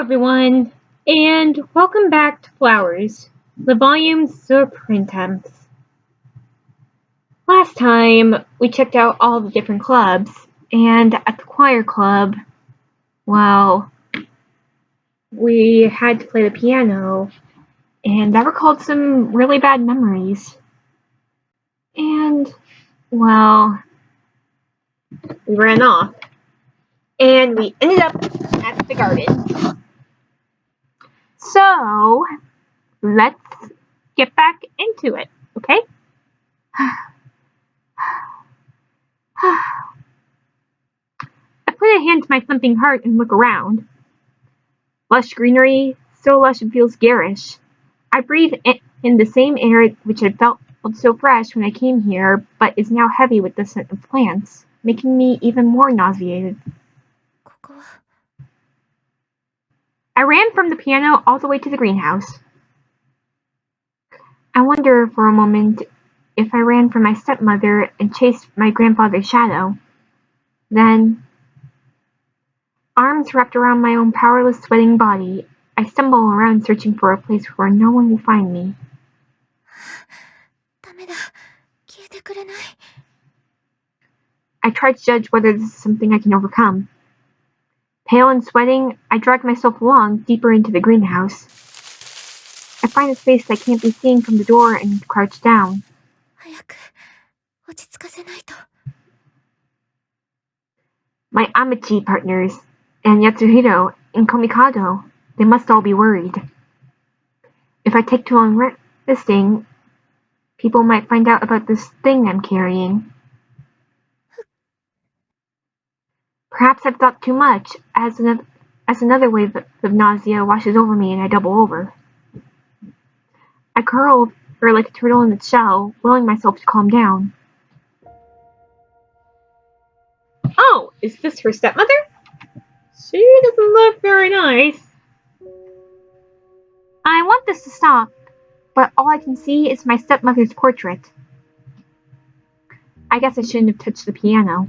everyone, and welcome back to Flowers, the volumes of printemps. Last time, we checked out all the different clubs, and at the choir club, well, we had to play the piano, and that recalled some really bad memories. And, well, we ran off, and we ended up at the garden. So, let's get back into it, okay? I put a hand to my thumping heart and look around. Lush greenery, so lush it feels garish. I breathe in the same air which had felt so fresh when I came here, but is now heavy with the scent of plants, making me even more nauseated. I ran from the piano all the way to the greenhouse. I wonder for a moment if I ran from my stepmother and chased my grandfather's shadow. Then, arms wrapped around my own powerless, sweating body, I stumble around searching for a place where no one will find me. I try to judge whether this is something I can overcome. Pale and sweating, I drag myself along deeper into the greenhouse. I find a space I can't be seen from the door and crouch down. My Amici partners, and Yatsuhiro and Komikado, they must all be worried. If I take too long resting, people might find out about this thing I'm carrying. Perhaps I've thought too much, as another wave of nausea washes over me and I double over. I curl over like a turtle in its shell, willing myself to calm down. Oh, is this her stepmother? She doesn't look very nice. I want this to stop, but all I can see is my stepmother's portrait. I guess I shouldn't have touched the piano.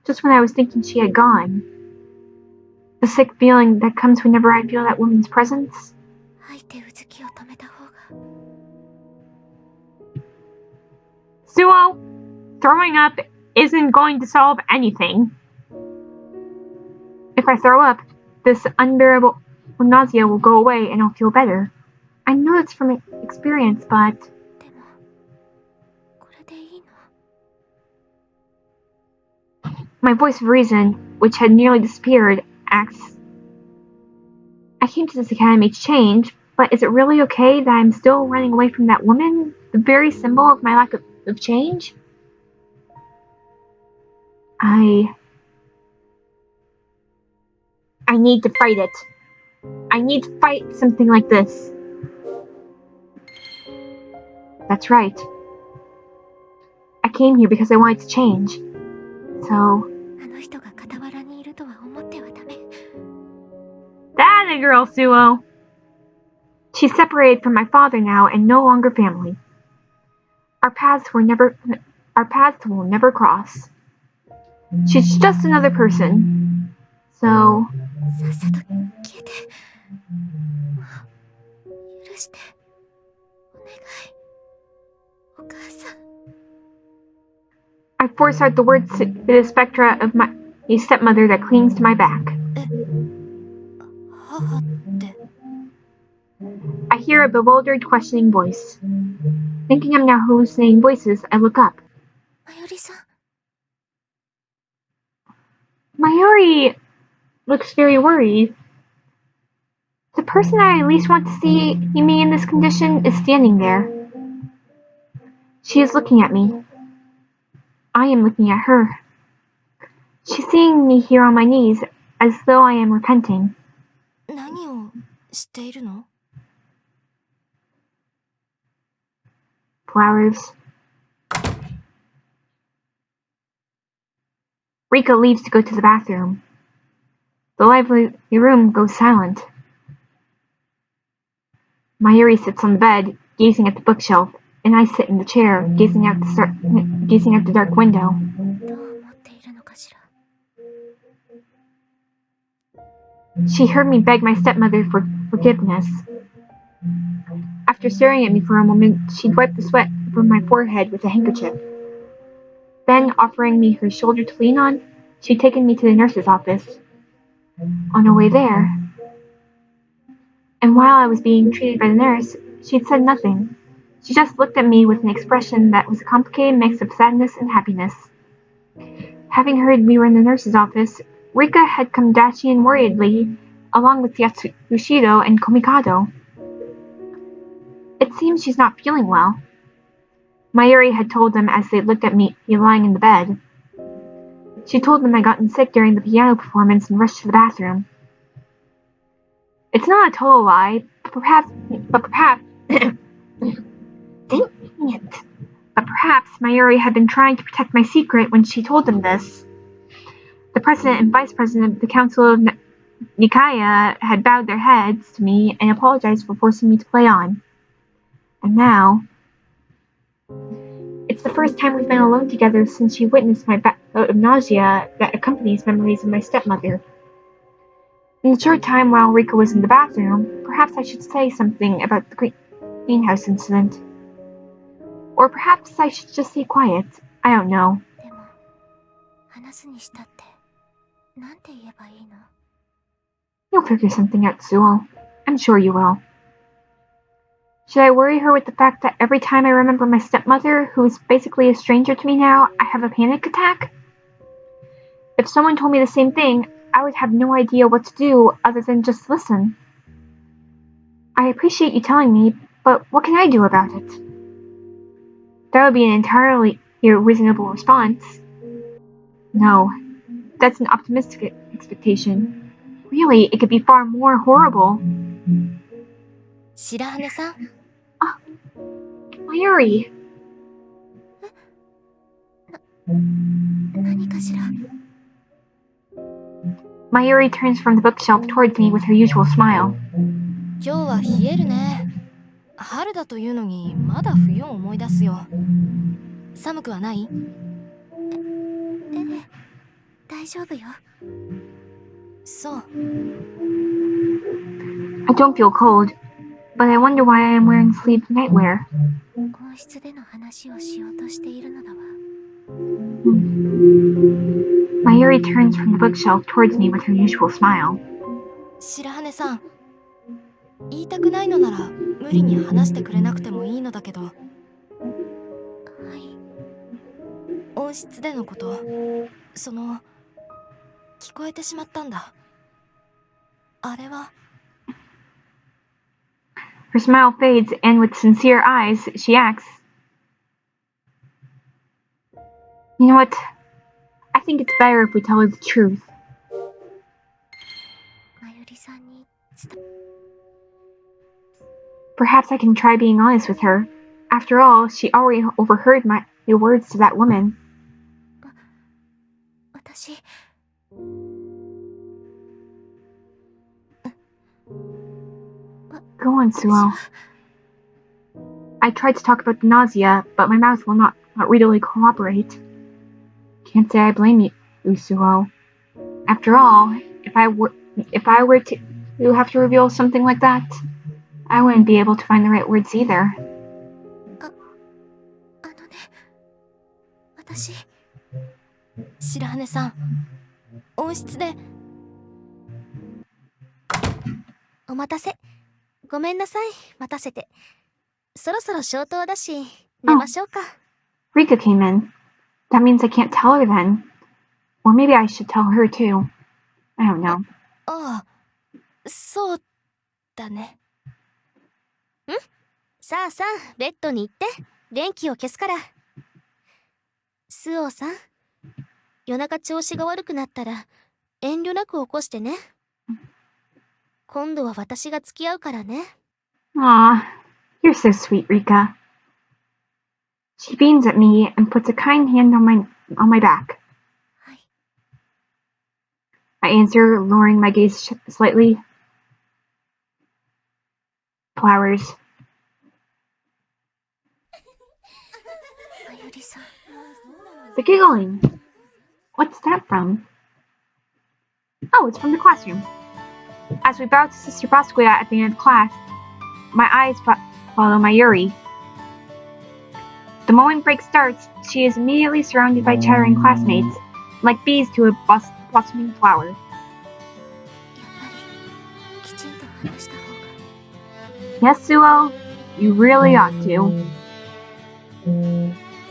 Just when I was thinking she had gone. The sick feeling that comes whenever I feel that woman's presence. Suo, throwing up isn't going to solve anything. If I throw up, this unbearable nausea will go away and I'll feel better. I know it's from experience, but... My voice of reason, which had nearly disappeared, acts... I came to this academy to change, but is it really okay that I'm still running away from that woman? The very symbol of my lack of change? I need to fight it. I need to fight something like this. That's right. I came here because I wanted to change. So... That a girl, Suo. She's separated from my father now and no longer family. Our paths will never cross. She's just another person. So... I force out the words to the spectra of my stepmother that clings to my back. I hear a bewildered, questioning voice. Thinking I'm now hallucinating voices, I look up. Mayuri looks very worried. The person I least want to see me in this condition is standing there. She is looking at me. I am looking at her. She's seeing me here on my knees, as though I am repenting. Flowers. Rika leaves to go to the bathroom. The lively room goes silent. Mayuri sits on the bed, gazing at the bookshelf, and I sit in the chair, gazing out the dark window. She heard me beg my stepmother for forgiveness. After staring at me for a moment, she'd wiped the sweat from my forehead with a handkerchief. Then, offering me her shoulder to lean on, she'd taken me to the nurse's office. On her way there, and while I was being treated by the nurse, she'd said nothing. She just looked at me with an expression that was a complicated mix of sadness and happiness. Having heard we were in the nurse's office, Rika had come dashing in worriedly, along with Yatsushiro and Komikado. It seems she's not feeling well. Mayuri had told them as they looked at me lying in the bed. She told them I'd gotten sick during the piano performance and rushed to the bathroom. It's not a total lie, but perhaps, dang it. But perhaps Mayuri had been trying to protect my secret when she told them this. The president and vice president of the Council of Nikaya had bowed their heads to me and apologized for forcing me to play on. And now, it's the first time we've been alone together since she witnessed my bout of nausea that accompanies memories of my stepmother. In the short time while Rika was in the bathroom, perhaps I should say something about the greenhouse incident. Or perhaps I should just stay quiet. I don't know. You'll figure something out, Suo. I'm sure you will. Should I worry her with the fact that every time I remember my stepmother, who is basically a stranger to me now, I have a panic attack? If someone told me the same thing, I would have no idea what to do other than just listen. I appreciate you telling me, but what can I do about it? That would be an entirely reasonable response. No, that's an optimistic expectation. Really, it could be far more horrible. Shirahane-san? Mayuri! Mayuri turns from the bookshelf towards me with her usual smile. 今日は冷えるね。春だというのにまだ冬を思い出すよ。寒くはない？大丈夫よ。そう。I don't feel cold, but I wonder why I am wearing sleeved nightwear. 温室での話をしようとしているのだわ。Mayuri turns from the bookshelf towards me with her usual smile. 白羽さん、言いたくないのなら無理に話してくれなくてもいいのだけど。はい。温室でのこと、聞こえてしまったんだ。あれは。Her smile fades, and with sincere eyes, she asks, You know what? I think it's better if we tell her the truth. Perhaps I can try being honest with her. After all, she already overheard my words to that woman. Go on, Suo. I tried to talk about the nausea, but my mouth will not readily cooperate. Can't say I blame you, Suo. After all, if I were to have to reveal something like that, I wouldn't be able to find the right words either. 白羽さん、温室で。お待たせ。ごめんなさい、待たせて。そろそろ消灯だし、寝ましょうか。Rika came in. That means I can't tell her then. Or maybe I should tell her too. I don't know. ああ、そうだね。ん？さあさあ、ベッドに行って、電気を消すから。スオさん、夜中調子が悪くなったら、遠慮なく起こしてね。今度は私が付き合うからね。Aw, you're so sweet, Rika. She beams at me and puts a kind hand on my back. I answer, lowering my gaze slightly. Flowers. The giggling. What's that from? Oh, it's from the classroom. As we bow to Sister Basquiat at the end of class, my eyes follow my Yuri. The moment break starts, she is immediately surrounded by chattering classmates, like bees to a blossoming flower. やっぱりきちんと話した方が。 Yes, Suo, you really ought to.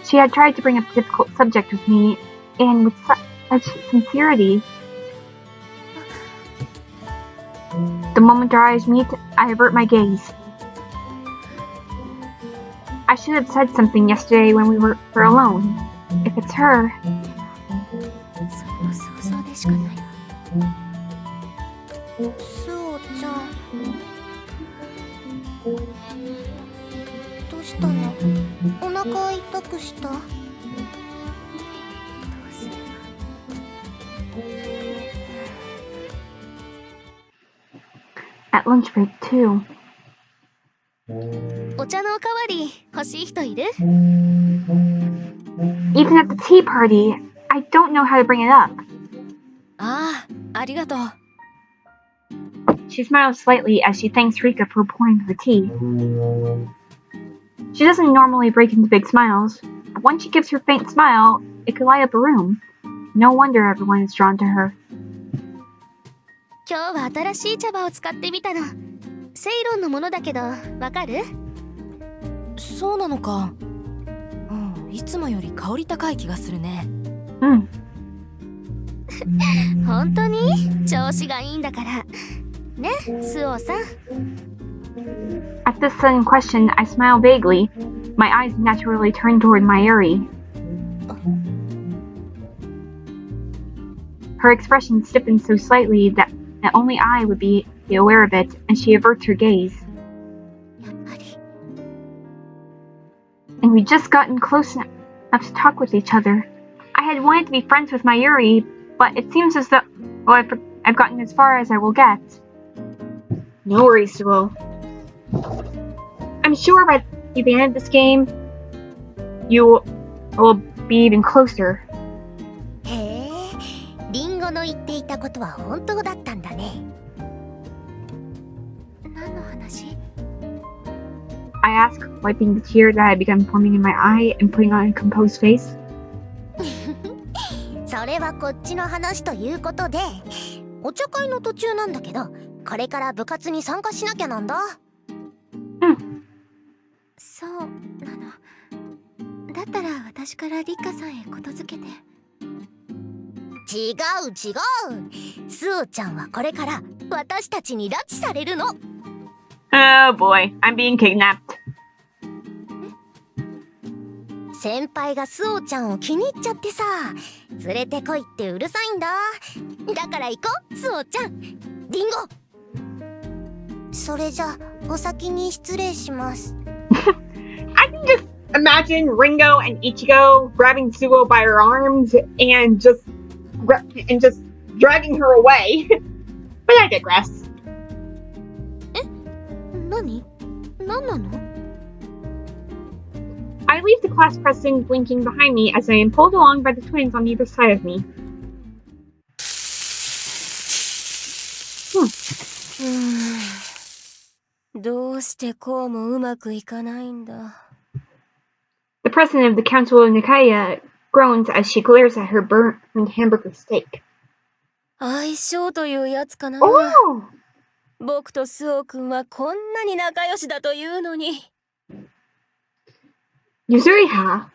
She had tried to bring up a difficult subject with me, and with such sincerity. The moment our eyes meet, I avert my gaze. I should have said something yesterday when we were alone. If it's her. それは想像でしかないわ。スオちゃん、どうしたの？お腹痛くした？どうすれば。 At lunch break too. お茶のおかわり欲しい人いる？ Even at the tea party, I don't know how to bring it up. ああ、ありがとう。 She smiles slightly as she thanks Rika for pouring the tea. She doesn't normally break into big smiles, but when she gives her faint smile, it could light up a room. No wonder everyone is drawn to her. 今日は新しい茶葉を使ってみたの。セイロンのものだけど、わかる？そうなのか。うん、いつもより香り高い気がするね。うん。本当に？調子がいいんだから。ね、スオさん。At this sudden question, I smile vaguely. My eyes naturally turn toward my Yuri. Her expression stiffens so slightly that only I would be aware of it, and she averts her gaze. And we'd just gotten close enough to talk with each other. I had wanted to be friends with my Yuri, but it seems as though I've gotten as far as I will get. No worries, Suo. I'm sure by the end of this game, you will be even closer. へえ、リンゴの言っていたことは本当だったんだね。何の話？ I ask, wiping the tear that had begun forming in my eye and putting on a composed face. それはこっちの話ということで、お茶会の途中なんだけど、これから部活に参加しなきゃなんだ。うん。そうなの。だったら私からリカさんへことづけて。違う違う。スオちゃんはこれから私たちに拉致されるの。Oh boy, I'm being kidnapped. 先輩がスオちゃんを気に入っちゃってさ、連れてこいってうるさいんだ。だから行こう、スオちゃん。リンゴ。それじゃお先に失礼します。I can just imagine Ringo and Ichigo grabbing Suo by her arms and just dragging her away. But I digress. 何なの？ I leave the class president blinking behind me as I am pulled along by the twins on either side of me. Hmm. どうしてこうもうまくいかないんだ。The president of the Council of Nikaya groans as she glares at her burned hamburger steak. 相性というやつかな。Oh! 僕とスオ君はこんなに仲良しだというのに。Yuzuriha.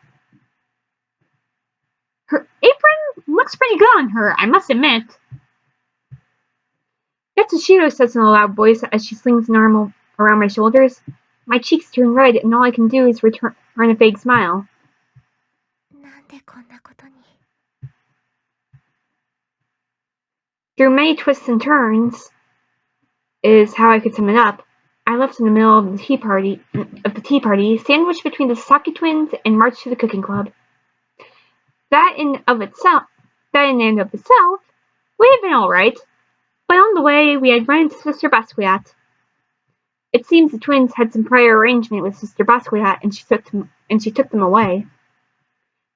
Her apron looks pretty good on her, I must admit. Yatsushiro says in a loud voice as she slings an arm around my shoulders. My cheeks turn red and all I can do is return a vague smile. なんでこんなことに。 Through many twists and turns is how I could sum it up. I left in the middle of the tea party, sandwiched between the Sasaki twins, and marched to the cooking club. That in and of itself, would have been all right. But on the way, we had run into Sister Basquiat. It seems the twins had some prior arrangement with Sister Basquiat, and she took them away.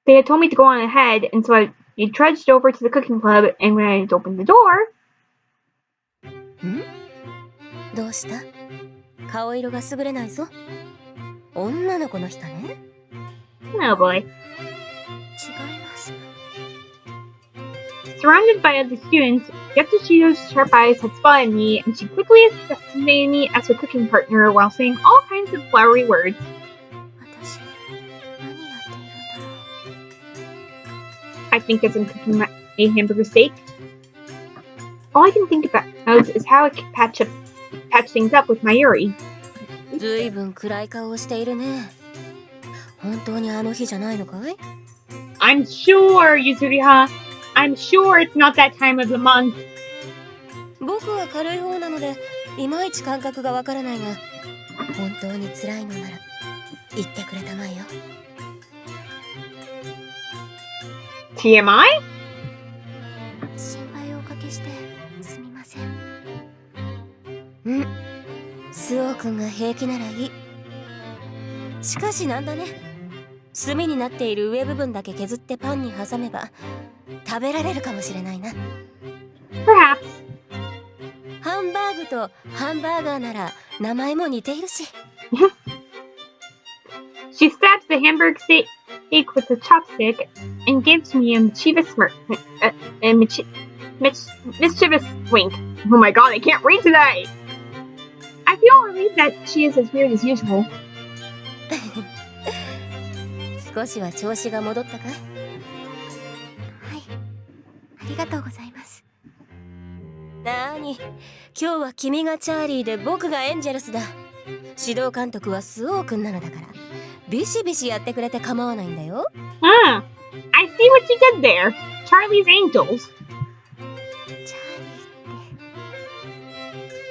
They had told me to go on ahead, and so I trudged over to the cooking club, and when I opened the door... どうした？顔色が優れないぞ。女の子の人ね。Oh boy. 違います。 Surrounded by other students, Yatsushiro's sharp eyes had spotted me, and she quickly designated me as her cooking partner while saying all kinds of flowery words. 私、何やっているんだろう。 I think as I'm cooking a hamburger steak. All I can think about is how I can patch things up with my YURI. ずいぶん暗い顔をしているね。本当にあの日じゃないのかい？ I'm sure, Yuzuriha. I'm sure it's not that time of the month. 僕は軽い方なのでいまいち感覚がわからないが、本当に辛いのなら言ってくれたまえよ。 TMI? 心配をおかけしてすみません。うん、スオー君が平気ならいい。しかしなんだね、炭になっている上部分だけ削ってパンに挟めば食べられるかもしれないな。 Perhaps. ハンバーグとハンバーガーなら名前も似ているし。 She stabs the hamburger steak with a chopstick and gives me a mischievous mischievous wink. Oh my god, I can't read today! I feel relieved that she is as weird as usual. 少しは調子が戻ったかい？はい、ありがとうございます。なーに、今日は君がチャーリーで僕がエンジェルスだ。指導監督はスオー君なのだからビシビシやってくれて構わないんだよ。Ah, I see what you did there. Charlie's Angels. チャーリーっ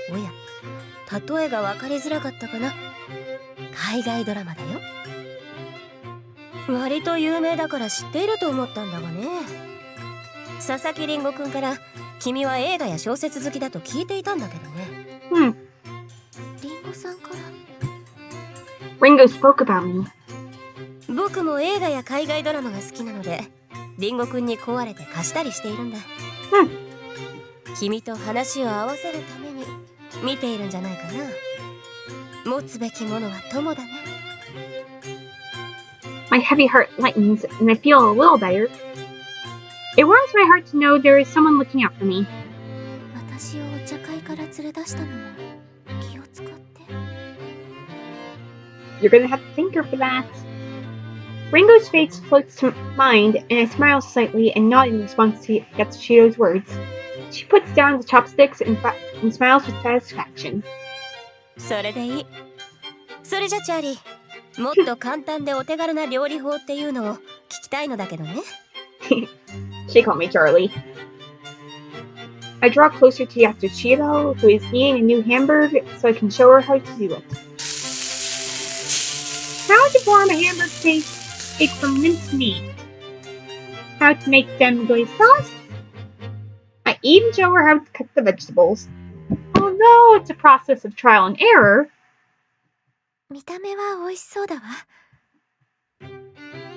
て。おや、例えが分かりづらかったかな。海外ドラマだよ。割と有名だから知っていると思ったんだがね。佐々木りんごくんから君は映画や小説好きだと聞いていたんだけどね。りんごさんから？ Ringo spoke about me. 僕も映画や海外ドラマが好きなのでりんごくんに壊れて貸したりしているんだ。君と話を合わせるために見ているんじゃないかな。持つべきものは友だね。 My heavy heart lightens and I feel a little better. It warms my heart to know there is someone looking out for me. 私をお茶会から連れ出したのも気を使って。 You're gonna have to thank her for that. Ringo's face floats to mind, and I smile slightly and nod in response to Yatsushiro's words. She puts down the chopsticks and smiles with satisfaction. それでいい。それじゃチャーリー、もっと簡単でお手軽な料理法っていうのを聞きたいのだけどね。She called me Charlie. I draw closer to Yatsushiro, who is eating a new hamburger, so I can show her how to do it. How to form a hamburger steak from minced meat. How to make demi-glaze sauce. I even show her how to cut the vegetables. Although it's a process of trial and error. 見た目は美味しそうだわ。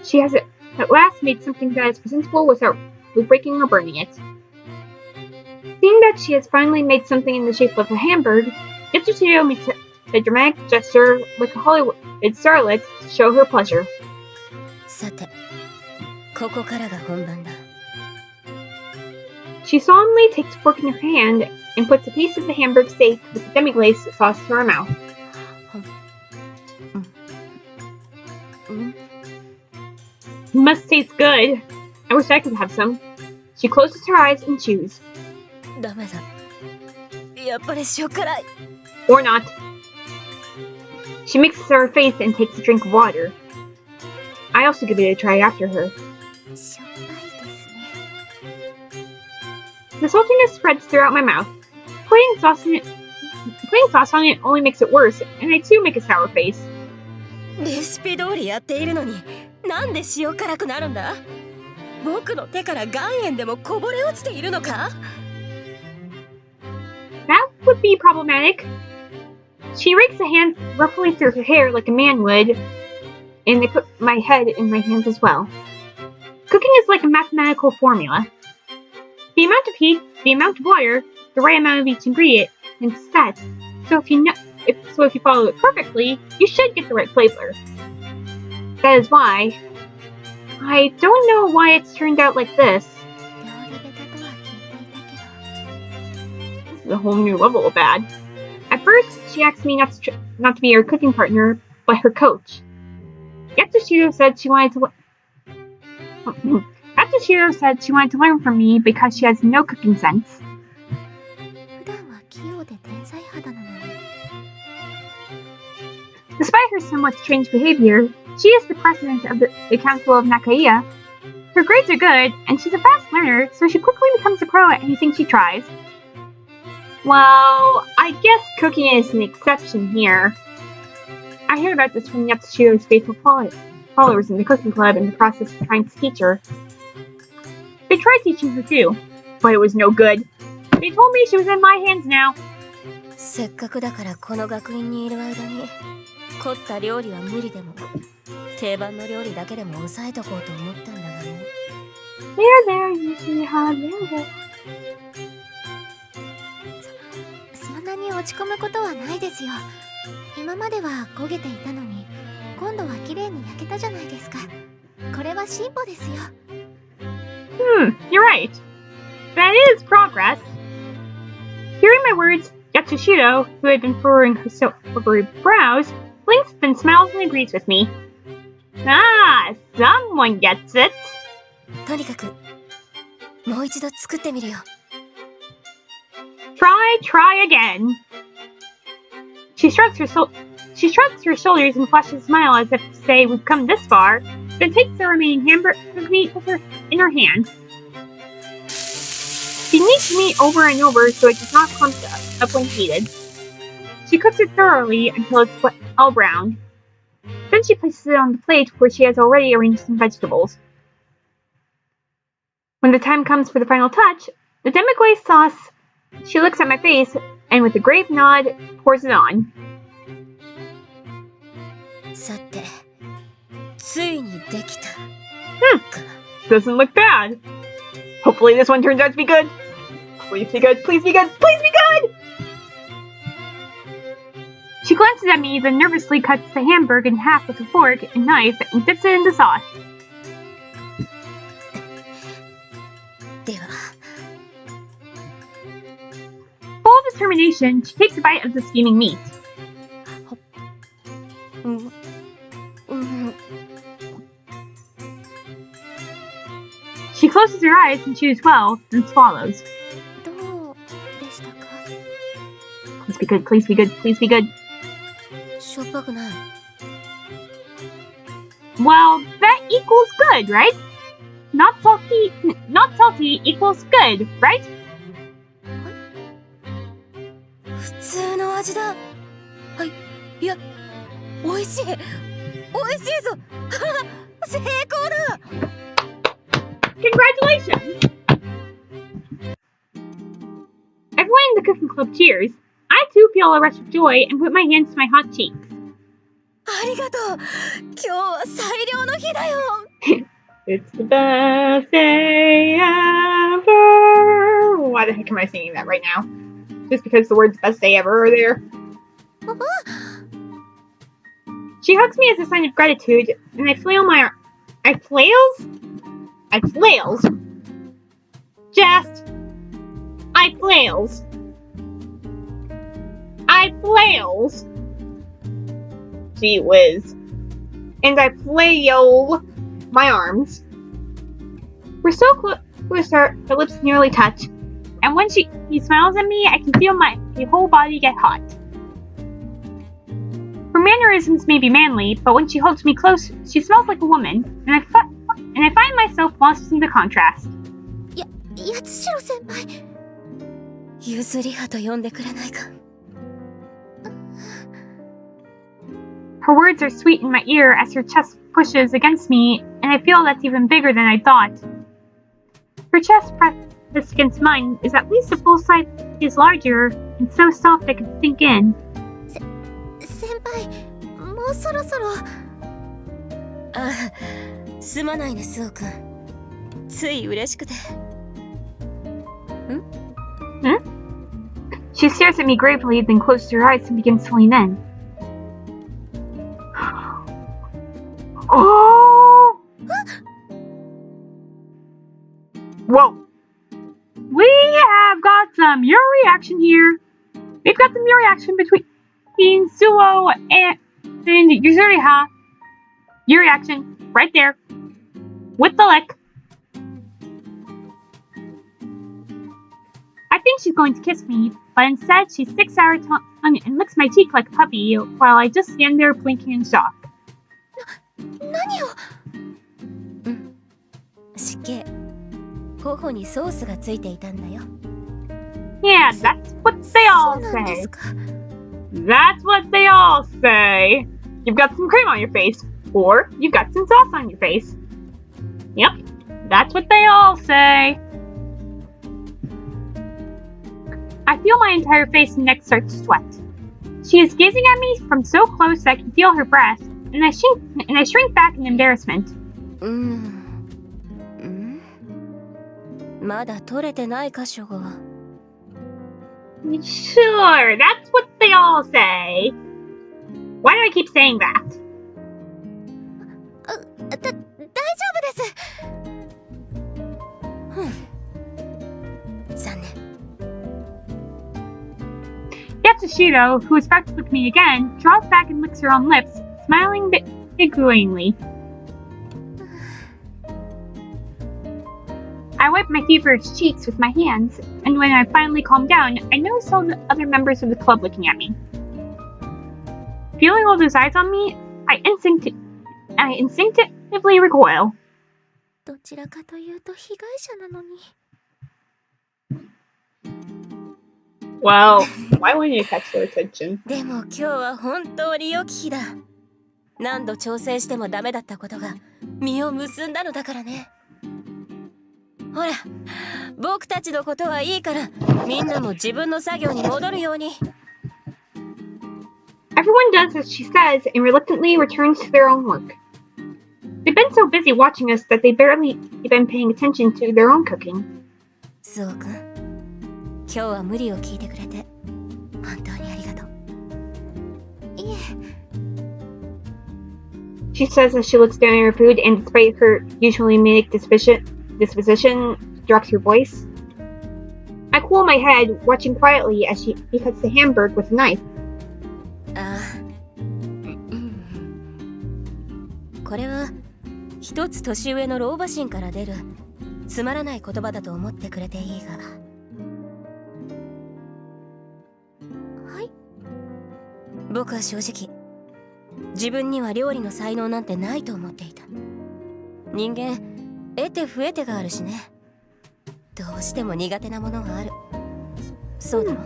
She has at last made something that is presentable without breaking or burning it. Seeing that she has finally made something in the shape of a hamburger, Yatsushiro makes a dramatic gesture like a Hollywood starlet to show her pleasure. さて、ここからが本番だ。 She solemnly takes a fork in her hand and puts a piece of the hamburger steak with the demi-glaze sauce to her mouth. Must taste good. I wish I could have some. She closes her eyes and chews. ダメだ。やっぱり塩辛い。 Or not. She mixes her face and takes a drink of water. I also give it a try after her. しょっぱいですね。 The saltiness spreads throughout my mouth. Putting sauce on it only makes it worse, and I too make a sour face. レシピ通りやっているのになんで塩辛くなるんだ？僕の手から岩塩でもこぼれ落ちているのか？ That would be problematic. She rakes a hand roughly through her hair like a man would, and I put my head in my hands as well. Cooking is like a mathematical formula. The amount of heat, the amount of water, the right amount of each ingredient, and set, So if you follow it perfectly, you should get the right flavor. That is why I don't know why it's turned out like this. This is a whole new level of bad. At first, she asked me not to be her cooking partner, but her coach. Yatsushiro said she wanted to learn from me because she has no cooking sense. Despite her somewhat strange behavior, she is the president of the Council of Nakaiya. Her grades are good, and she's a fast learner, so she quickly becomes a pro at anything she tries. Well, I guess cooking is an exception here. I heard about this from Yatsushiro's faithful followers in the cooking club in the process of trying to teach her. They tried teaching her too, but it was no good. They told me she was in my hands now. せっかくだからこの学院にいる間に凝った料理は無理でも定番の料理だけでも抑えとこうと思ったんだがね。There, Yushiha, there. そんなに落ち込むことはないですよ。今までは焦げていたのに今度は綺麗に焼けたじゃないですか。これは進歩ですよ。You're right. That is progress. Hearing my words, Yatsushiro, who had been furrowing her silvery brows, blinks and smiles and agrees with me. Ah, someone gets it. とにかくもう一度作ってみるよ。Try again. She shrugs her shoulders and flashes a smile as if to say we've come this far, then takes the remaining hamburger meat in her hand. She kneads meat over and over so it does not clump up when heated. She cooks it thoroughly until it's well browned. Then she places it on the plate where she has already arranged some vegetables. When the time comes for the final touch, the demi-glaze sauce, she looks at my face and with a grave nod, pours it on. さて、ついにできた。Doesn't look bad. Hopefully this one turns out to be good. Please be good, please be good, please be good! She glances at me, then nervously cuts the hamburger in half with a fork and knife and dips it in the sauce. では。Full of determination, she takes a bite of the steaming meat. She closes her eyes and chews well, then swallows. どうでしたか? Please be good, please be good, please be good. しょっぱくない。Well, that equals good, right? Not salty equals good, right? 普通の味だ。はい、いや、美味しい。美味しいぞ。成功だ。Congratulations! Everyone in the cooking club cheers. I too feel a rush of joy and put my hands to my hot cheeks. ありがとう。今日は最良の日だよ。It's the best day ever. Why the heck am I singing that right now? Just because the words best day ever are there. She hugs me as a sign of gratitude, and I flails. I flails. Gee whiz. And I flail my arms. We're so close, our lips nearly touch, and when he smiles at me, I can feel my whole body get hot. Her mannerisms may be manly, but when she holds me close, she smells like a woman, and I find myself lost in the contrast. 八代先輩。ゆずりはと呼んでくれないか。Her words are sweet in my ear as her chest pushes against me, and I feel that's even bigger than I thought. Her chest pressed against mine is at least a full size larger and so soft I could sink in. 先輩、もうそろそろ。あ、すまないね、スオ君。つい嬉しくて。She stares at me gravely, then closes her eyes and begins to lean in. Oh! Whoa! We have got some YURI action here. We've got some YURI action between Suo and Yuzuri, huh? YURI action, right there. With the lick. I think she's going to kiss me, but instead she sticks out her tongue and licks my cheek like a puppy while I just stand there blinking in shock. 何を失敬頬にソースがついていたんだよ Yeah, that's what they all そうなんで say. すか That's what they all say. You've got some cream on your face, or you've got some sauce on your face. Yep, that's what they all say. I feel my entire face and neck start to sweat. She is gazing at me from so close that I can feel her breath, and I shrink back in embarrassment. まだ取れてない箇所が Sure, that's what they all say. Why do I keep saying that? 大丈夫です残念 Yatsushiro, who is about to lick me again, draws back and licks her own lips, smiling begrudgingly. I wipe my feverish cheeks with my hands, and when I finally calm down, I notice all the other members of the club looking at me. Feeling all those eyes on me, I instinctively recoil. どちらかというと被害者なのに Well, why wouldn't you catch their attention? でも今日は本当に良き日だ何度挑戦してもダメだったことが実を結んだのだからねほら僕たちのことはいいからみんなも自分の作業に戻るように Everyone does as she says and reluctantly returns to their own work. They've been so busy watching us that they've barely been paying attention to their own cooking. そうくん今日は無理を聞いてくれて本当にありがとういえ She says as she looks down at her food and, despite her usually manic disposition, drops her voice. I cool my head, watching quietly as she cuts the hamburger with a knife. ああこれは一つ年上の老婆心から出るつまらない言葉だと思ってくれていいがはい僕は正直自分には料理の才能なんてないと思っていた人間得て増えてがあるしねどうしても苦手なものがあるそうだろ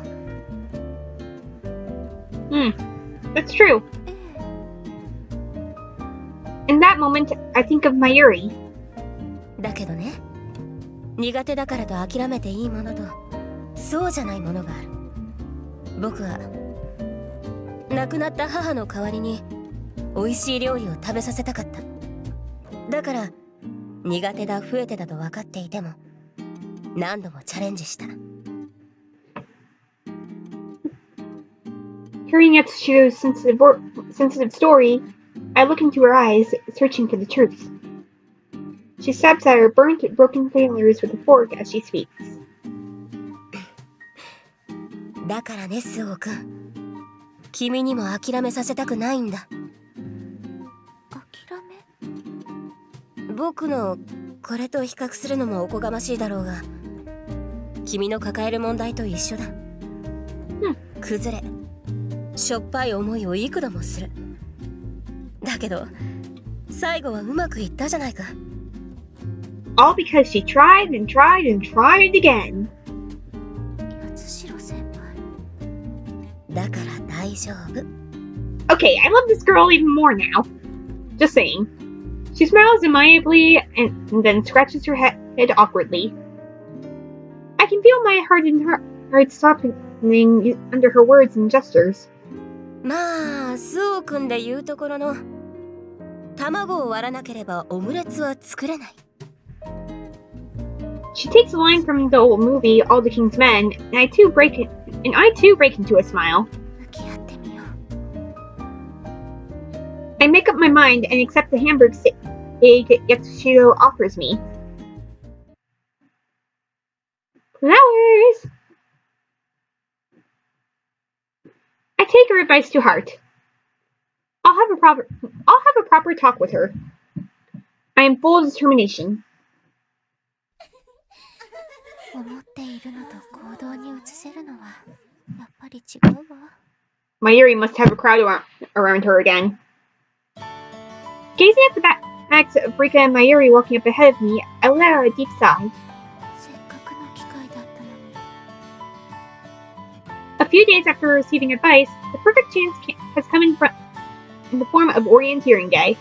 That's true. In that moment, I think of my YURI. だけどね苦手だからと諦めていいものとそうじゃないものがある僕は亡くなった母の代わりに美味しい料理を食べさせたかっただから苦手だ増えてだと分かっていても何度もチャレンジした Hearing Yatsushiro's sensitive story, I look into her eyes, searching for the truth. She stabs at her burnt, broken fingers with a fork as she speaks. だからねスオ君君にも諦めさせたくないんだ諦め僕のこれと比較するのもおこがましいだろうが君の抱える問題と一緒だ崩れしょっぱい思いを幾度もするだけど最後はうまくいったじゃないか All because she tried and tried and tried again. 八代先輩だから大丈夫 Okay, I love this girl even more now. Just saying. She smiles amiably and then scratches her head awkwardly. I can feel my heart softening under her words and gestures. まあスオ君で言うところの卵を割らなければオムレツは作れない She takes a line from the old movie All the King's Men, and I too break into a smile. I make up my mind and accept the hamburger steak Yatsushiro offers me. Flowers! I take her advice to heart. I'll have a proper talk with her. I am full of determination. Mayuri must have a crowd around her again. Gazing at the backs of Rika and Mayuri walking up ahead of me, I let out a deep sigh. A few days after receiving advice, the perfect chance has come in the form of orienteering day.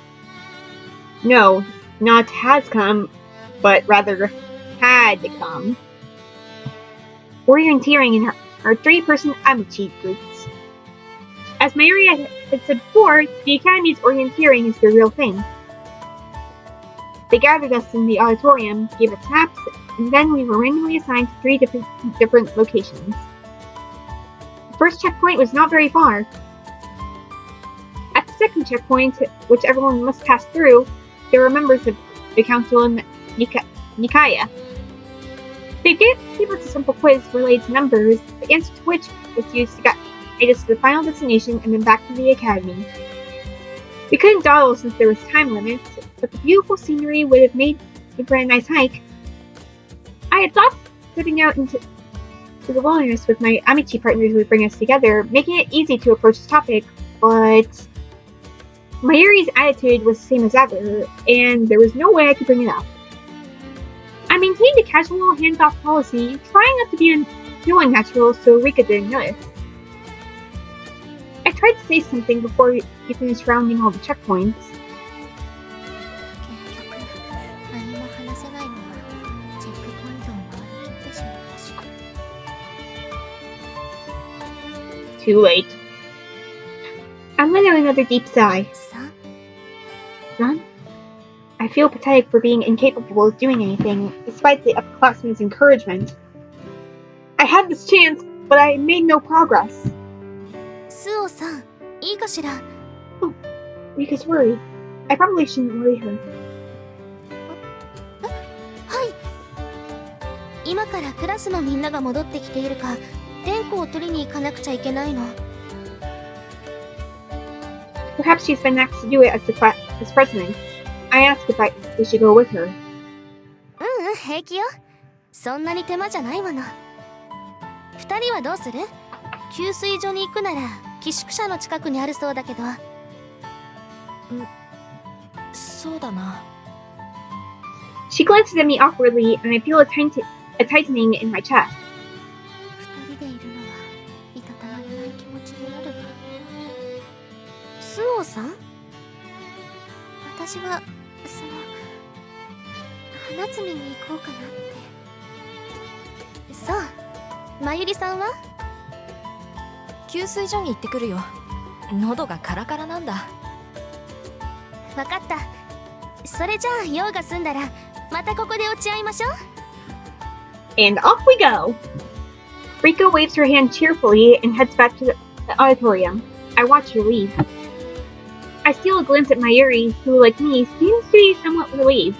No, not has come, but rather had to come. Orienteering in our three-person Amici groups. As Mayuri had said before, the Academy's orienteering is the real thing. They gathered us in the auditorium, gave us maps, and then we were randomly assigned to three different locations. The first checkpoint was not very far. At the second checkpoint, which everyone must pass through, there were members of the Council and Nikaya. They gave us a simple quiz related to numbers, the answer to which was used to guide us to the final destination and then back to the Academy. We couldn't dawdle since there was time limits, but the beautiful scenery would have made for a nice hike. I had thought stepping out into the wilderness with my Amici partners would bring us together, making it easy to approach the topic, but Mayuri's attitude was the same as ever, and there was no way I could bring it up. I maintained a casual hands-off policy, trying not to be too unnatural so Rika didn't notice. I tried to say something before we finished rounding all the checkpoints. Too late. I let out another deep sigh. Son? I feel pathetic for being incapable of doing anything, despite the upperclassmen's encouragement. I had this chance, but I made no progress. Suo-san, いいかしら? Oh, Rika's worried. I probably shouldn't worry her. はい。今からクラスのみんなが戻ってきているか、点呼を取りに行かなくちゃいけないの。Perhaps she's been asked to do it as president. I asked if we should go with her. 平気よ。そんなに手間じゃないもの。二人はどうする？給水所に行くなら寄宿舎の近くにあるそうだけど。そうだな。She glances at me awkwardly, and I feel a tightening in my chest. 二人でいるのはいたたまれない気持ちになるわ。スオさん？私は花摘みに行こうかなって。そう、まゆりさんは？給水所に行ってくるよ。喉がカラカラなんだ。わかった。それじゃあ用が済んだらまたここで落ち合いましょう。And off we go! Rika waves her hand cheerfully and heads back to the auditorium. I watch her leave. I steal a glance at Mayuri, who, like me, seems to be somewhat relieved.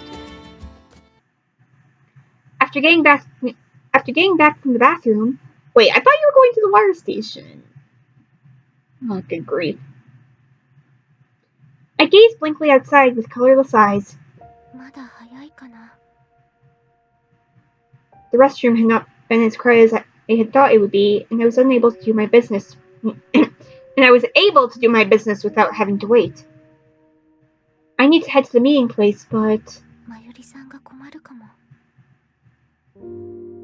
After getting back from the bathroom... Wait, I thought you were going to the water station. Oh, good grief. I gaze blankly outside with colorless eyes. The restroom had not been as crowded as I had thought it would be, and I was unable to do my business without having to wait. I need to head to the meeting place, but...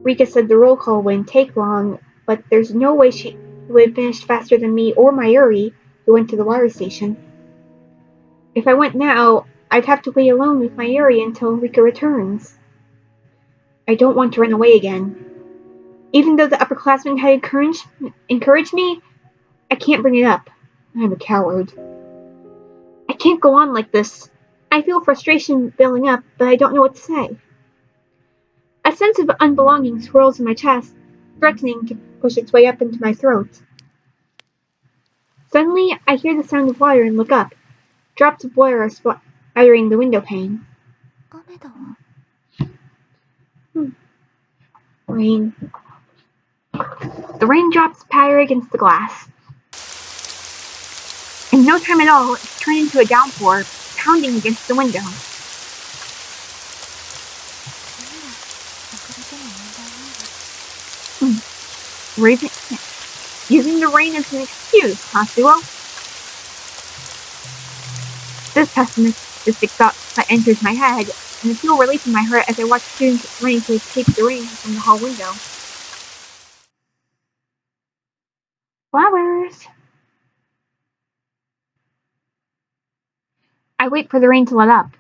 Rika said the roll call wouldn't take long, but there's no way she would have finished faster than me or Mayuri, who went to the water station. If I went now, I'd have to wait alone with Mayuri until Rika returns. I don't want to run away again. Even though the upperclassmen had encouraged me, I can't bring it up. I'm a coward. I can't go on like this. I feel frustration building up, but I don't know what to say. A sense of unbelonging swirls in my chest, threatening to push its way up into my throat. Suddenly, I hear the sound of water and look up. Drops of water are splattering the window pane. 雨だわ。 Rain. The raindrops patter against the glass. In no time at all, it's turned into a downpour, pounding against the window. Using the rain as an excuse, huh, Suo? This pessimistic thought that enters my head, and I feel relief in my heart as I watch students running to escape the rain from the hall window. Flowers. I wait for the rain to let up.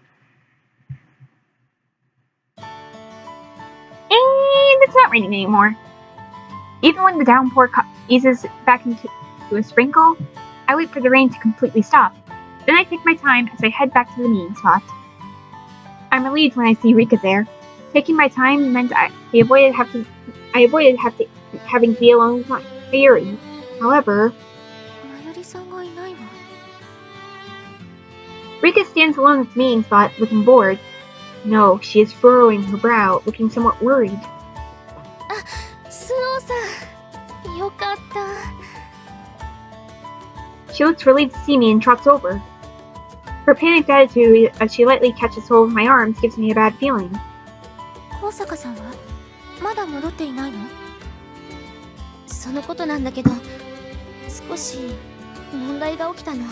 And it's not raining anymore. Even when the downpour eases back into a sprinkle, I wait for the rain to completely stop. Then I take my time as I head back to the meeting spot. I'm relieved when I see Rika there. Taking my time meant I avoided having to be alone with my YURI. However, まゆりさんがいないわ。 Rika stands alone at the meeting spot, looking bored. No, she is furrowing her brow, looking somewhat worried. スオさん、よかった。 She looks relieved to see me and trots over. Her panicked attitude as she lightly catches hold of my arms gives me a bad feeling. 高坂さんはまだ戻っていないの？そのことなんだけど、少し問題が起きたの。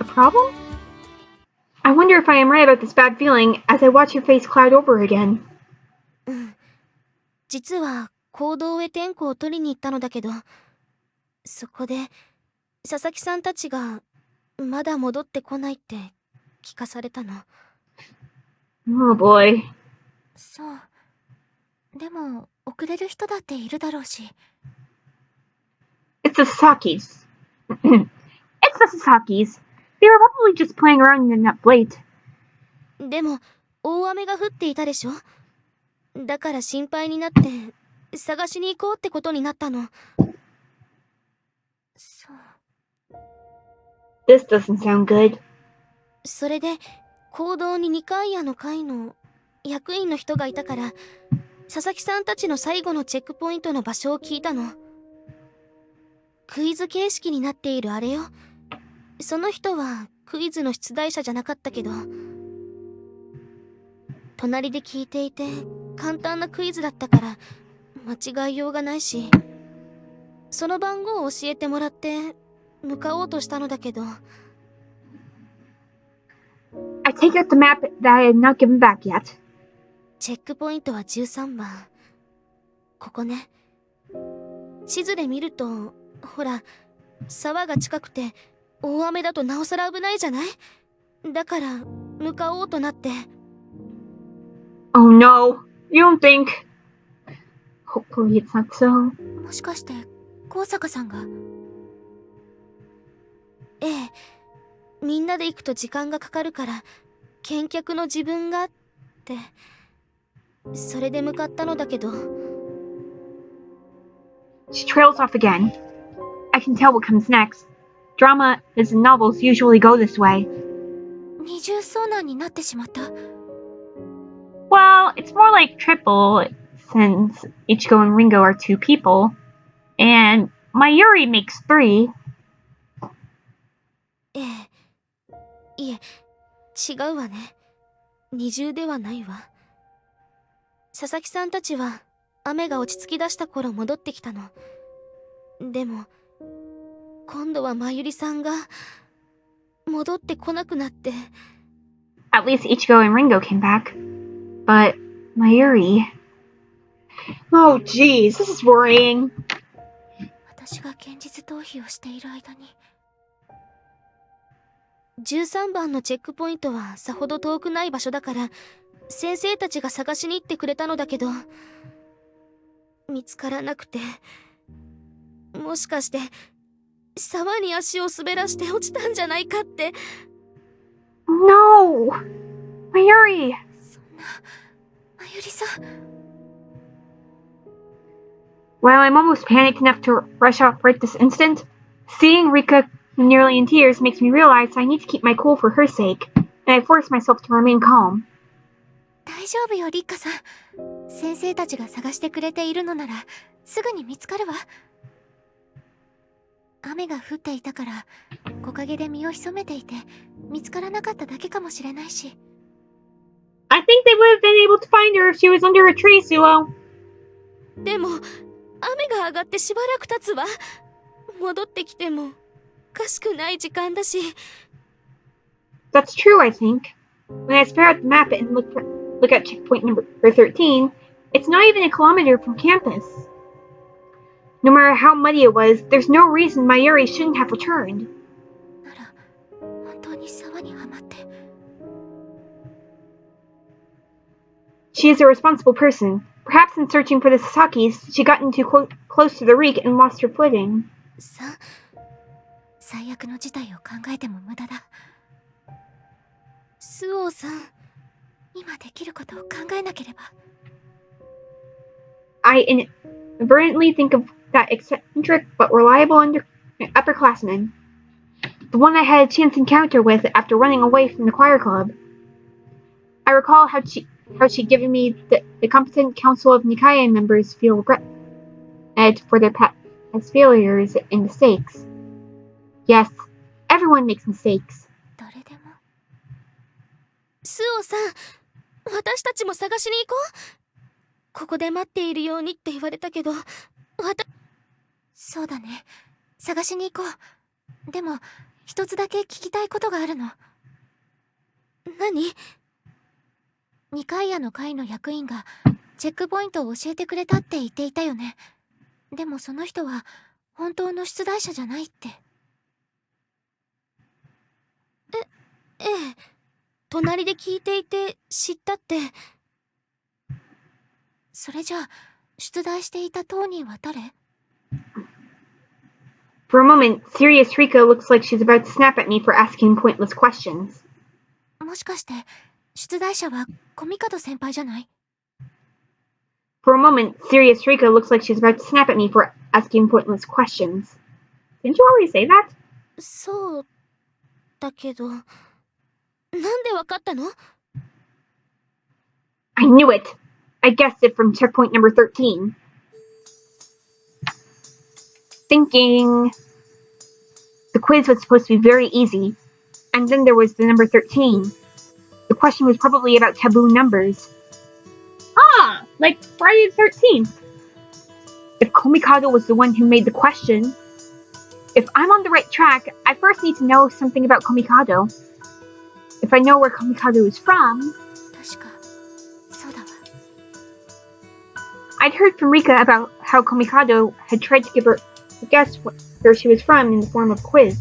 A problem? I wonder if I am right about this bad feeling as I watch her face cloud over again. うん。実は行動へ転校を取りに行ったのだけど、そこで佐々木さんたちがまだ戻ってこないって聞かされたの。 Oh boy. そう。でも遅れる人だっているだろうし。 It's the Sasaki's. It's the Sasaki's. They were probably just playing around in that late. でも大雨が降っていたでしょ。だから心配になって探しに行こうってことになったの。そう。 This doesn't sound good. それで講堂に2階屋の会の役員の人がいたから、佐々木さんたちの最後のチェックポイントの場所を聞いたの。クイズ形式になっているあれよ。その人はクイズの出題者じゃなかったけど、隣で聞いていて簡単なクイズだったから間違いようがないし、その番号を教えてもらって向かおうとしたのだけど。 I take out the map that I had not given back yet. チェックポイントは13番。ここね。地図で見ると、ほら、沢が近くて大雨だとなおさら危ないじゃない？だから向かおうとなって。 Oh no, you don't think... Hopefully it's not so. もしかして高坂さんが？ええ、みんなで行くと時間がかかるから見客の自分がって、それで向かったのだけど。 She trails off again. I can tell what comes next. Drama as in novels usually go this way. 二重遭難になってしまった。 Well, it's more like triple, since Ichigo and Ringo are 2 people, and my YURI makes 3. ええ、いえ、違うわね。二重ではないわ。佐々木さんたちは雨が落ち着き出した頃戻ってきたの。でも今度はまゆりさんが戻ってこなくなって。 At least Ichigo and Ringo came back. But my YURI... Oh jeez, this is worrying. 私が現実逃避をしている間に。13番のチェックポイントはさほど遠くない場所だから先生たちが探しに行ってくれたのだけど、見つからなくて、もしかして沢に足を滑らして落ちたんじゃないかって。 No! My YURI! そんな、まゆりさん。While I'm almost panicked enough to rush off right this instant, seeing Rika nearly in tears makes me realize I need to keep my cool for her sake, and I force myself to remain calm. 大丈夫よリッカさん。先生たちが探してくれているのならすぐに見つかるわ。雨が降っていたから木陰で身を潜めていて見つからなかっただけかもしれないし。I think they would have been able to find her if she was under a tree, Suo. でも雨が上がってしばらく経つわ。戻ってきてもおかしくない時間だし。 That's true, I think. When I stare at the map and look at checkpoint number 13, it's not even a kilometer from campus. No matter how muddy it was, there's no reason my Yuri shouldn't have returned. なら本当に沢にはまって。 She is a responsible person. Perhaps in searching for the Sasakis, she got too close to the reek and lost her footing. 最悪の事態を考えても無駄だ。スオさん、今できることを考えなければ。 I inadvertently think of that eccentric but reliable upperclassman, the one I had a chance encounter with after running away from the choir club. I recall how she'd given me the competent council of Nikaya members feel regret for their past failures and mistakes. Yes, everyone makes mistakes. 誰でも。スオさん、私たちも探しに行こう。ここで待っているようにって言われたけど、そうだね。探しに行こう。でも一つだけ聞きたいことがあるの。何？ニカイアの会の役員がチェックポイントを教えてくれたって言っていたよね。でもその人は本当の出題者じゃないって。ええ、隣で聞いていて知ったって。それじゃあ出題していた当人は誰？ For a moment, serious Rika looks like she's about to snap at me for asking pointless questions. もしかして出題者はコミカド先輩じゃない？ For a moment, serious Rika looks like she's about to snap at me for asking pointless questions. Didn't you already say that? そうだけど、なんでわかったの？ I knew it! I guessed it from checkpoint number 13. Thinking. The quiz was supposed to be very easy, and then there was the number 13. The question was probably about taboo numbers. Ah, like Friday the 13th. If Komikado was the one who made the question, if I'm on the right track, I first need to know something about Komikado. If I know where Komikado is from... 確かそうだわ。 I'd heard from Rika about how Komikado had tried to give her a guess where she was from in the form of a quiz.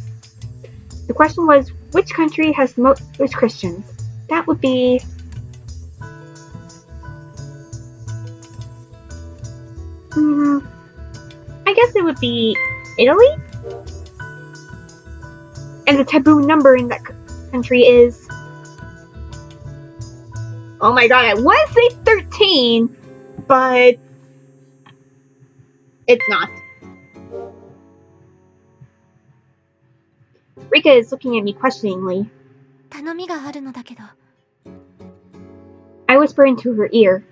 The question was, which country has the most Christians? That would be... I guess it would be Italy? And the taboo number in that country is... Oh my god, I want to say 13, but... it's not. Rika is looking at me questioningly. 頼みがあるのだけど。 I whisper into her ear.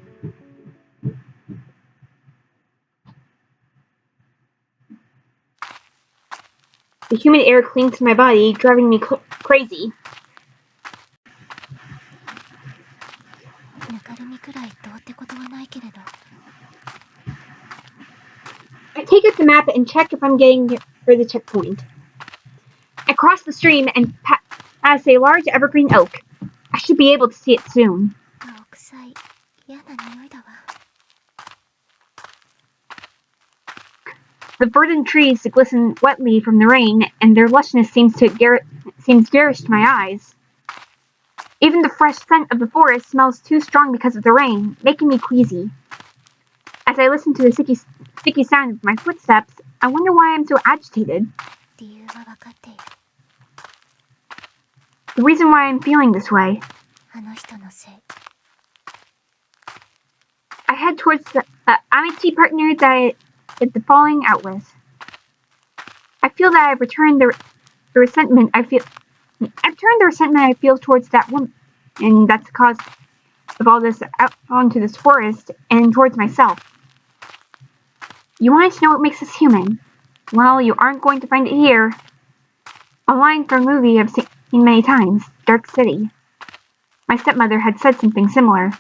The humid air clings to my body, driving me crazy. ぬかるみくらいどうってことはないけれど。 I take out the map and check if I'm getting near the checkpoint. I cross the stream and pass a large evergreen oak. I should be able to see it soon. 青臭い嫌な匂いだわ。 The verdant trees glisten wetly from the rain, and their lushness seems garish to my eyes. Even the fresh scent of the forest smells too strong because of the rain, making me queasy. As I listen to the sticky sound of my footsteps, I wonder why I'm so agitated. 理由は分かっている。 The reason why I'm feeling this way. あの人のせい。 I head towards the amity partner that it's the falling out with. I feel that I've returned the resentment I feel. I've turned the resentment I feel towards that woman, and that's the cause of all this out onto this forest and towards myself. You wanted to know what makes us human? Well, you aren't going to find it here. A line from a movie I've seen many times, Dark City. My stepmother had said something similar.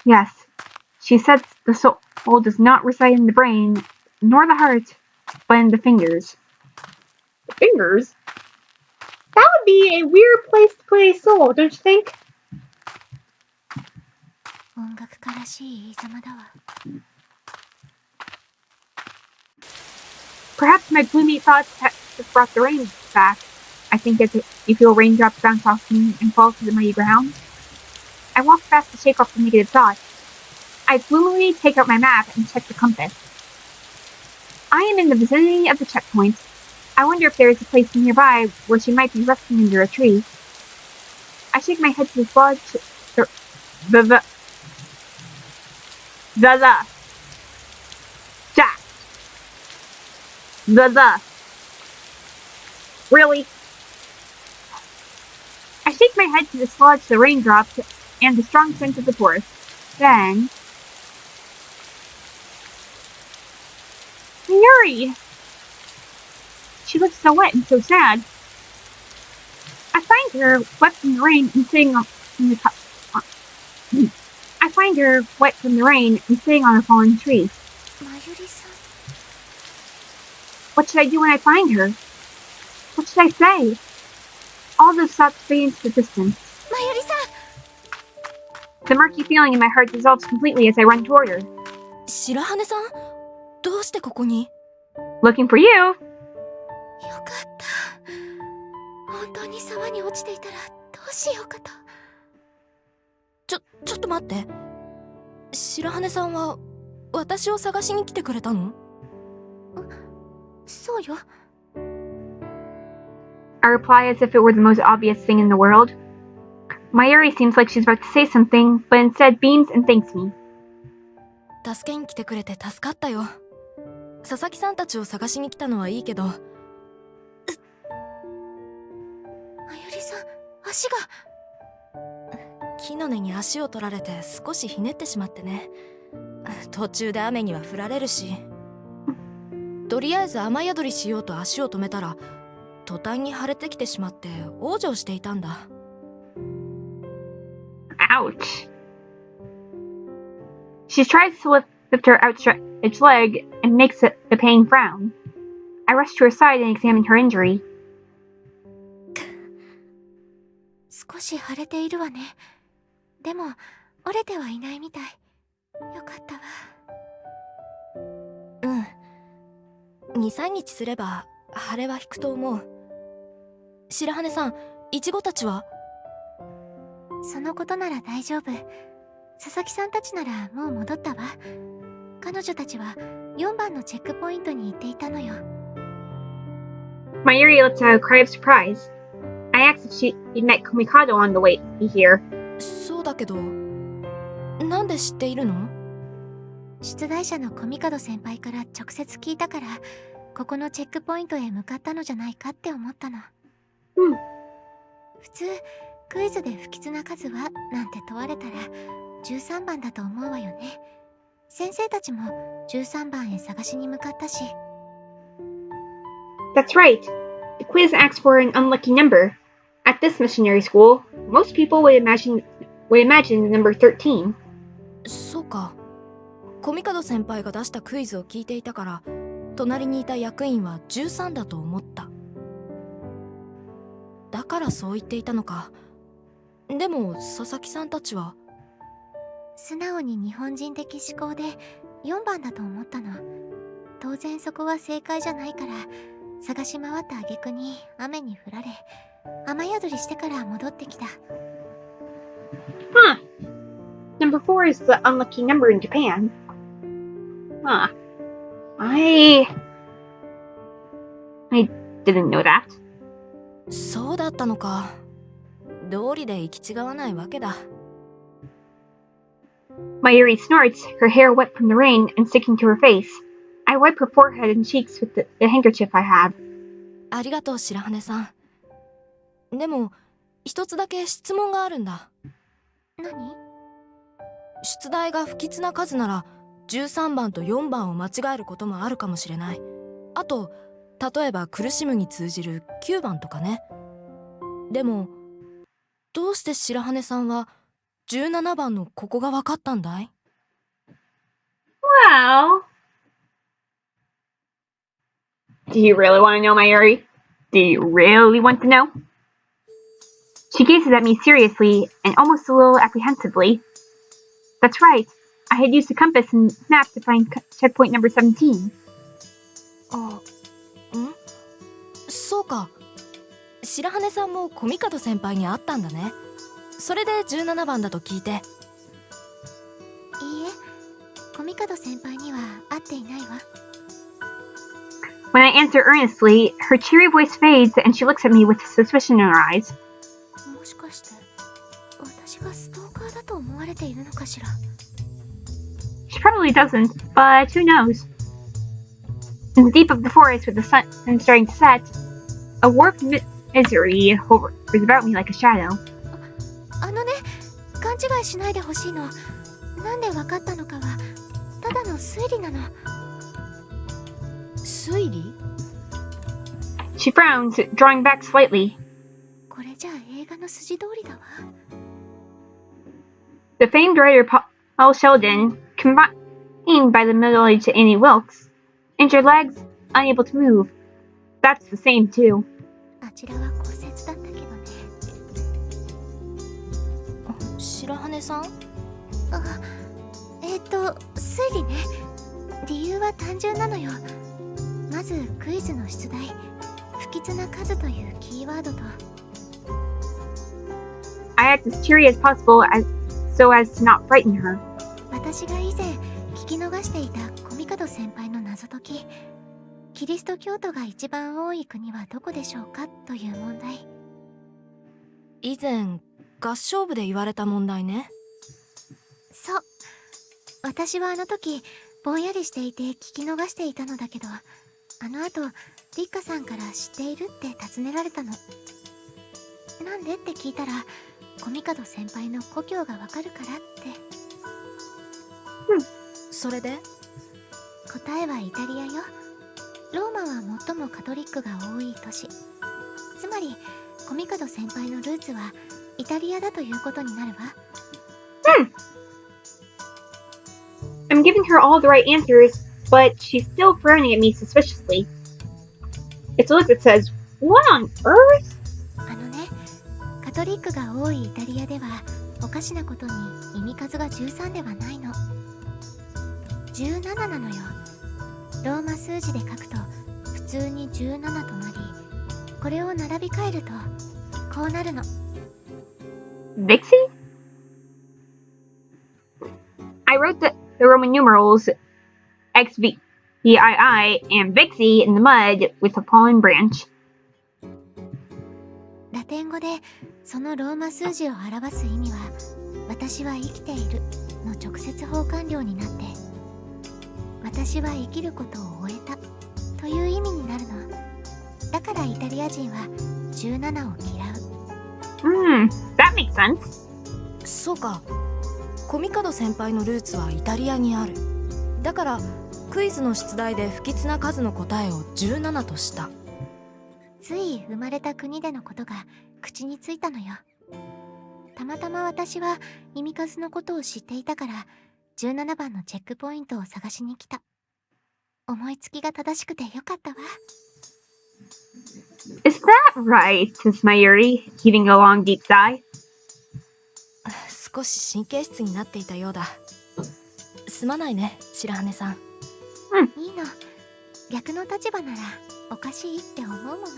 Yes, she said the soul does not reside in the brain, nor the heart, but in the fingers. The fingers? That would be a weird place to play soul, don't you think? 音楽家らしい言い様だわ。 Perhaps my gloomy thoughts have brought the rain back. I think as you feel raindrops bounce off me and fall to the muddy ground. I walk fast to shake off the negative thoughts. I gloomily take out my map and check the compass. I am in the vicinity of the checkpoint. I wonder if there is a place nearby where she might be resting under a tree. I shake my head to dislodge the Jack. Really? I shake my head to dislodge the raindrops and the strong scent of the forest. Then... Yuri! She looks so wet and so sad. I find her wet from the rain and sitting on the top. I find her wet from the rain and sitting on a fallen tree. Mayuri-san. What should I do when I find her? What should I say? All those thoughts fade into the distance. Mayuri-san! The murky feeling in my heart dissolves completely as I run toward her. 白羽さん、どうしてここに？ Looking for you! よかった。本当に沢に落ちていたらどうしようかと。ちょっと待って。白羽さんは私を探しに来てくれたの？そうよ。I reply as if it were the most obvious thing in the world. Mayuri seems like she's about to say something, but instead beams and thanks me. 助けに来てくれて助かったよ。佐々木さんたちを探しに来たのはいいけど。mayuriさん、足が。木の根に足を取られて少しひねってしまってね。途中で雨には降られるし。とりあえず雨宿りしようと足を止めたら、途端に腫れてきてしまって往生していたんだ。Ouch. She tries to lift her outstretched leg and makes the pain frown. I rush to her side and examine her injury. 少し腫れているわね。でも折れてはいないみたい。よかったわ。うん。2、3日すれば腫れは引くと思う。白羽さん、イチゴたちは？そのことなら大丈夫。佐々木さんたちならもう戻ったわ。彼女たちは4番のチェックポイントに行っていたのよ。Mayuri lets out a cry of surprise. I asked if she'd met Komikado on the way here. そうだけど、なんで知っているの？出題者のコミカド先輩から直接聞いたから、ここのチェックポイントへ向かったのじゃないかって思ったの。普通クイズで不吉な数はなんて問われたら13番だと思うわよね。先生たちも13番へ探しに向かったし。That's right. The quiz asks for an unlucky number. At this missionary school, most people would imagine the number 13. そうか。コミカド先輩が出したクイズを聞いていたから、隣にいた役員は13だと思った。だからそう言っていたのか。でも佐々木さんたちは？素直に日本人的思考で4番だと思ったの。当然そこは正解じゃないから探し回った挙句に雨に降られ、雨宿りしてから戻ってきた。Huh. Number 4 is the unlucky number in Japan. Huh. I didn't know that. そうだったのか。道理で行き違わないわけだ。Mayuri snorts, her hair wet from the rain and sticking to her face. I wipe her forehead and cheeks with the handkerchief I have. ありがとう白羽さん。でも一つだけ質問があるんだ。何？出題が不吉な数なら13番と4番を間違えることもあるかもしれない。あと例えば苦しむに通じる9番とかね。でもどうして白羽さんは17番のここが分かったんだい？ Well, do you really want to know, my Yuri? Do you really want to know? She gazes at me seriously and almost a little apprehensively. That's right. I had used a compass and map to find checkpoint number 17. あ、そうか。白羽さんも小帝先輩に会ったんだね。それで17番だと聞いて。いいえ、小帝先輩には会っていないわ。When I answer earnestly, her cheery voice fades and she looks at me with suspicion in her eyes. もしかして私がストーカーだと思われているのかしら。 She probably doesn't, but who knows? In the deep of the forest with the sun starting to set, a warped misery hovers about me like a shadow. あのね、勘違いしないでほしいの。なんでわかったのかはただの推理なの。推理？ She frowns, drawing back slightly. これじゃあ映画の筋通りだわ。The famed writer Paul Sheldon, combined by the middle-aged Annie Wilkes, injured legs, unable to move. That's the same too. あちらは骨折だったけどね。白羽さん？あ、推理ね。理由は単純なのよ。まずクイズの出題、不吉な数というキーワードと。I act as cheery as possible so as to not frighten her. 私が以前聞き逃していた小帝先輩の謎解き、キリスト教徒が一番多い国はどこでしょうかという問題。以前合唱部で言われた問題ね。そう、私はあの時ぼんやりしていて聞き逃していたのだけど、あの後リッカさんから知っているって尋ねられたの。なんでって聞いたら、小帝先輩の故郷がわかるからって。それで？答えはイタリアよ。ローマは最もカトリックが多い都市。つまり小帝先輩のルーツはイタリアだということになるわ。I'm giving her all the right answers, but she's still frowning at me suspiciously. It's a look that says, "What on earth?" あのね、カトリックが多いイタリアではおかしなことに意味数が13ではないの。17なのよ。ローマ数字で書くと普通に17となり、これを並び替えるとこうなるの。Vixie? I wrote the Roman numerals XVII and Vixie in the mud with a fallen branch. ラテン語でそのローマ数字を表す意味は、私は生きているの直接交換量になって、私は生きることを終えたという意味になるの。だからイタリア人は17を嫌う。That makes sense. そうか。小帝先輩のルーツはイタリアにある。だからクイズの出題で不吉な数の答えを17とした。つい生まれた国でのことが口についたのよ。たまたま私は意味数のことを知っていたから、17番のチェックポイントを探しに来た。思いつきが正しくてよかったわ。Is that right? Says my Yuri, heaving a long deep sigh. 少し神経質になっていたようだ。すまないね、白羽さん。いいの。逆の立場ならおかしいって思うも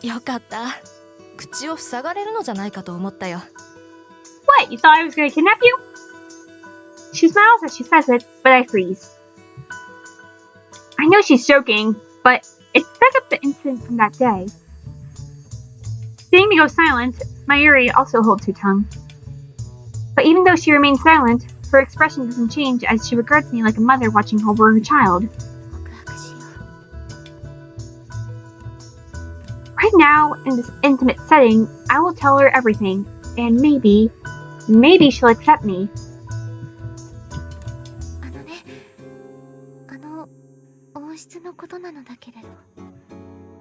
の。よかった。口を塞がれるのじゃないかと思ったよ。What? You thought I was going to kidnap you? She smiles as she says it, but I freeze. I know she's joking, but it's back up the incident from that day. Seeing me go silent, my Yuri also holds her tongue. But even though she remains silent, her expression doesn't change as she regards me like a mother watching over her child. 告白しよう。 Right now, in this intimate setting, I will tell her everything, and maybe she'll accept me. あのね、王室のことなのだけれど。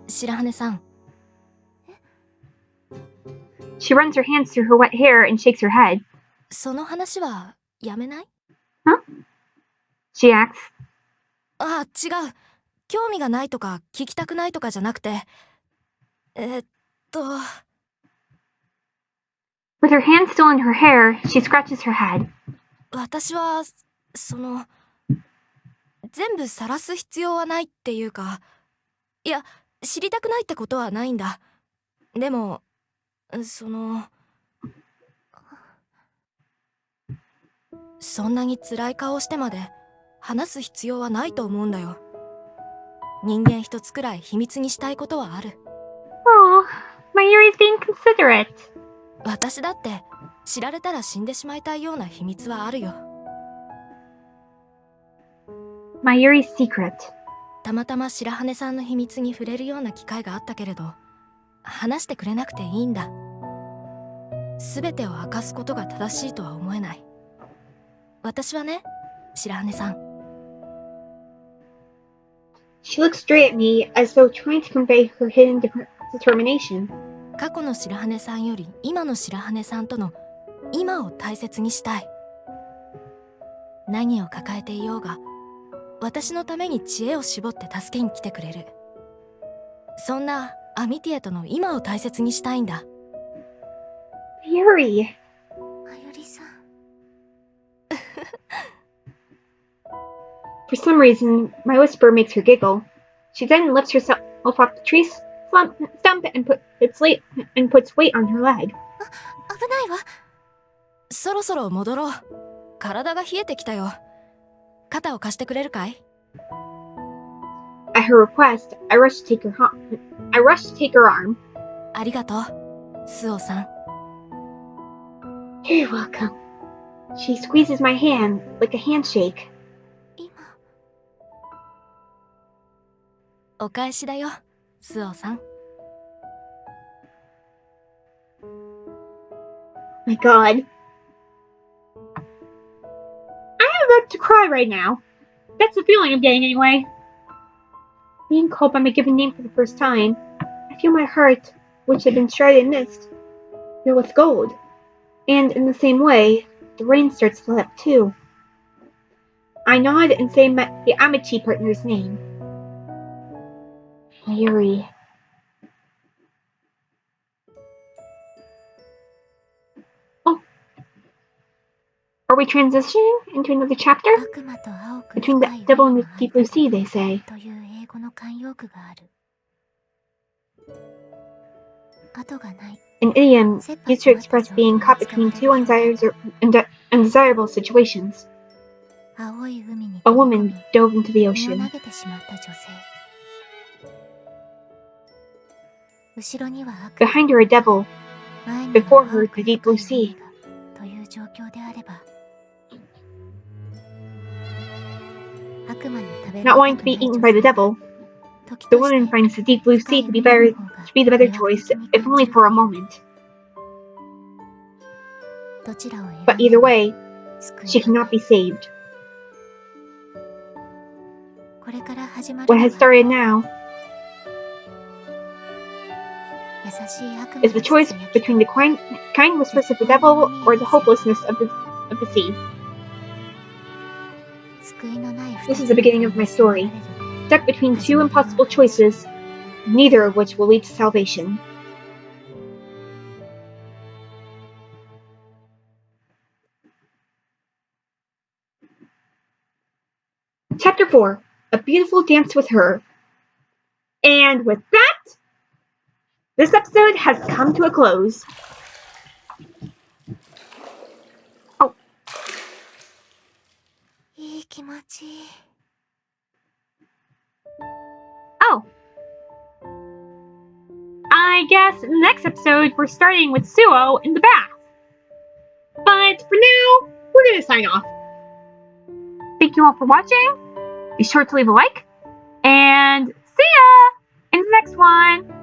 白羽さん。 She runs her hands through her wet hair and shakes her head. その話はやめない？ Huh? She asks. あ、違う。興味がないとか聞きたくないとかじゃなくて。With her hands still in her hair, she scratches her head. 私は、全部晒す必要はないっていうか、いや、知りたくないってことはないんだ。でも、そんなに辛い顔してまで話す必要はないと思うんだよ。人間一つくらい秘密にしたいことはある。Oh, my Yuri's being considerate. 私だって知られたら死んでしまいたいような秘密はあるよ。My Yuri's secret. たまたま白羽さんの秘密に触れるような機会があったけれど、話してくれなくていいんだ。全てを明かすことが正しいとは思えない。私はね、白羽さん。She looks straight at me as though trying to convey her hidden determination. 過去の白羽さんより今の白羽さんとの今を大切にしたい。何を抱えていようが、私のために知恵を絞って助けに来てくれる。そんなアミティエとの今を大切にしたいんだ。Yuri. まゆりさん。 For some reason, my whisper makes her giggle. She then lifts herself off the tree stump and puts weight on her leg. 危ないわ。そろそろ戻ろう。体が冷えてきたよ。肩を貸してくれるかい？ At her request, I rush to take her arm. ありがとう、スオさん。 You're welcome. She squeezes my hand like a handshake. 今。お返しだよ、スオさん。 My God. I'm about to cry right now. That's the feeling I'm getting anyway. Being called by my given name for the first time, I feel my heart, which had been shrouded in mist, fill with gold. And in the same way, the rain starts to let up too. I nod and say the Amici partner's name. Yuri. Oh. Are we transitioning into another chapter? 悪魔と青く Between the 深い devil 海 and の the deep blue 間 sea, they say. という英語の慣用句がある。後がない。 An idiom used to express being caught between two undesirable situations. 青い海に A 飛び込 woman み dove into the 身を ocean. 投げてしまった女性。後ろには悪魔、 Behind her, a devil. 前に Before は her, 青く the deep 深 blue い sea. 海がという状況であれば、悪魔に食べら Not れ wanting た to く be ない eaten 女 by the 性 devil, 時 the とし woman て finds the deep blue 深い sea to 海 be の方が the better 魅惑 choice, 的に if 感 only じる for と a いう。 moment. どちらを選ん But で either も way, 救い she はな cannot い。 be saved. これから始まる What の has は started now 優しい悪魔 is the の choice ささやき between the kind whispers of the devil or the hopelessness of the sea. 救いのない This 二 is つ the の beginning 問 of my いに迫られ story. る Stuck between two impossible choices, neither of which will lead to salvation. Chapter 4, A Beautiful Dance with Her. And with that, this episode has come to a close. Oh. いい気持ちいい。 Oh. I guess in the next episode we're starting with Suo in the bath. But for now, we're gonna sign off. thank you all for watching. Be sure to leave a like, and see ya in the next one.